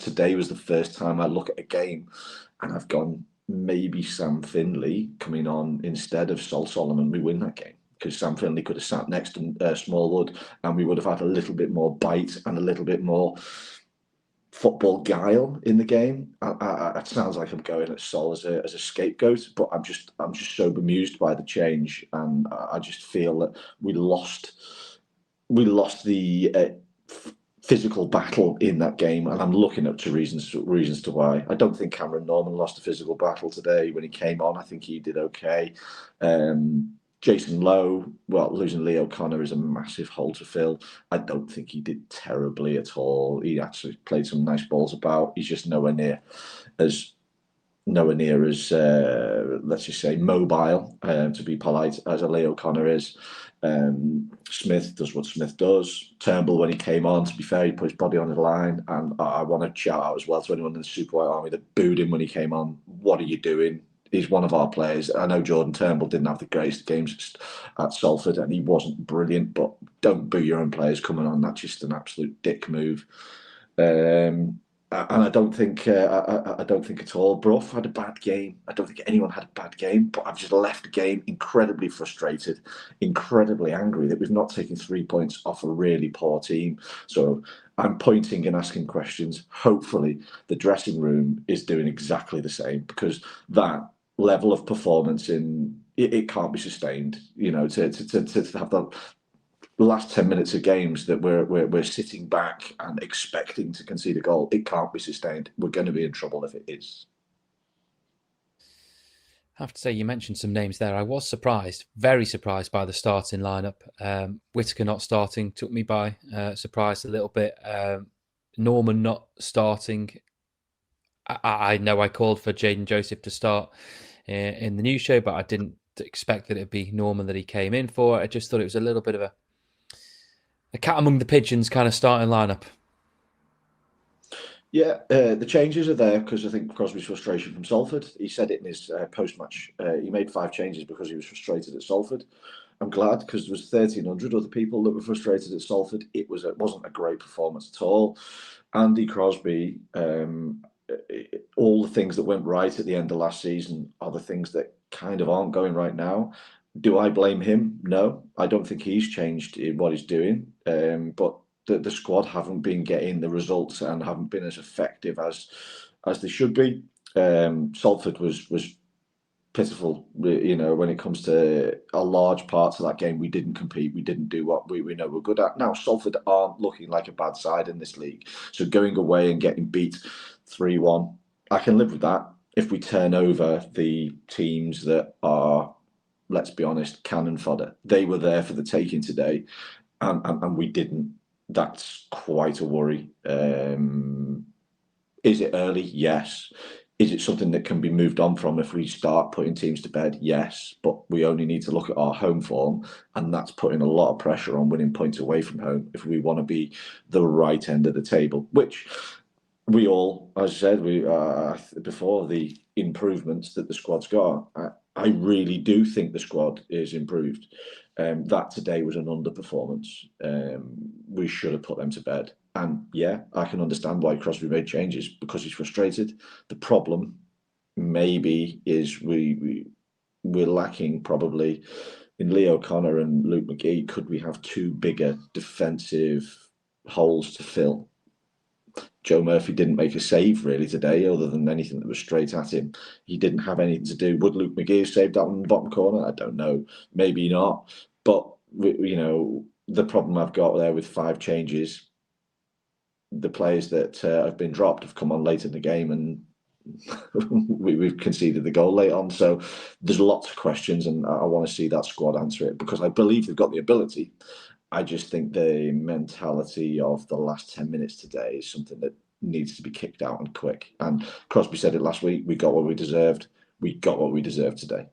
today was the first time I look at a game and I've gone, maybe Sam Finley coming on instead of Sol Solomon, we win that game. Because Sam Finley could have sat next to Smallwood and we would have had a little bit more bite and a little bit more football guile in the game. It sounds like I'm going at Sol as a scapegoat, but I'm just so bemused by the change, and I just feel that we lost the physical battle in that game, and I'm looking up to reasons to why. I don't think Cameron Norman lost a physical battle today when he came on. I think he did okay. Jason Lowe, well, losing Leo Connor is a massive hole to fill. I don't think he did terribly at all. He actually played some nice balls about. He's just nowhere near as let's just say mobile, to be polite, as a Leo Connor is. Smith does what Smith does. Turnbull, when he came on, to be fair, he put his body on the line, and I want to shout out as well to anyone in the Super White Army that booed him when he came on. What are you doing? He's one of our players. I know Jordan Turnbull didn't have the greatest games at Salford, and he wasn't brilliant, but don't boo your own players coming on. That's just an absolute dick move. And I don't think at all Brough had a bad game. I don't think anyone had a bad game, but I've just left the game incredibly frustrated, incredibly angry that we've not taken 3 points off a really poor team. So I'm pointing and asking questions. Hopefully the dressing room is doing exactly the same, because that level of performance it can't be sustained. You know, to have the last 10 minutes of games that we're sitting back and expecting to concede a goal, it can't be sustained. We're going to be in trouble if it is. I have to say, you mentioned some names there. I was surprised, very surprised by the starting lineup. Whittaker not starting took me by surprise a little bit. Norman not starting. I know I called for Jaden Joseph to start in the news show, but I didn't expect that it'd be Norman that he came in for. I just thought it was a little bit of a cat among the pigeons kind of starting lineup. Yeah, the changes are there because I think Crosby's frustration from Salford. He said it in his post-match. He made 5 changes because he was frustrated at Salford. I'm glad, because there was 1,300 other people that were frustrated at Salford. It wasn't a great performance at all. Andy Crosby, all the things that went right at the end of last season are the things that kind of aren't going right now. Do I blame him? No, I don't think he's changed in what he's doing. But the squad haven't been getting the results and haven't been as effective as they should be. Salford was pitiful, you know, when it comes to a large parts of that game. We didn't compete. We didn't do what we know we're good at. Now, Salford aren't looking like a bad side in this league. So going away and getting beat 3-1, I can live with that. If we turn over the teams that are, let's be honest, cannon fodder, they were there for the taking today, and we didn't. That's quite a worry. Is it early? Yes. Is it something that can be moved on from if we start putting teams to bed? Yes. But we only need to look at our home form, and that's putting a lot of pressure on winning points away from home if we want to be the right end of the table, which we all, as I said, before the improvements that the squad's got, I really do think the squad is improved. That today was an underperformance. We should have put them to bed. And yeah, I can understand why Crosby made changes, because he's frustrated. The problem maybe is we're lacking probably in Leo Connor and Luke McGee. Could we have 2 bigger defensive holes to fill? Joe Murphy didn't make a save really today, other than anything that was straight at him. He didn't have anything to do. Would Luke McGee have saved that one in the bottom corner? I don't know. Maybe not. But, you know, the problem I've got there with 5 changes, the players that have been dropped have come on late in the game, and we've conceded the goal late on. So there's lots of questions, and I want to see that squad answer it, because I believe they've got the ability. I just think the mentality of the last 10 minutes today is something that needs to be kicked out and quick. And Crosby said it last week. We got what we deserved. We got what we deserved today.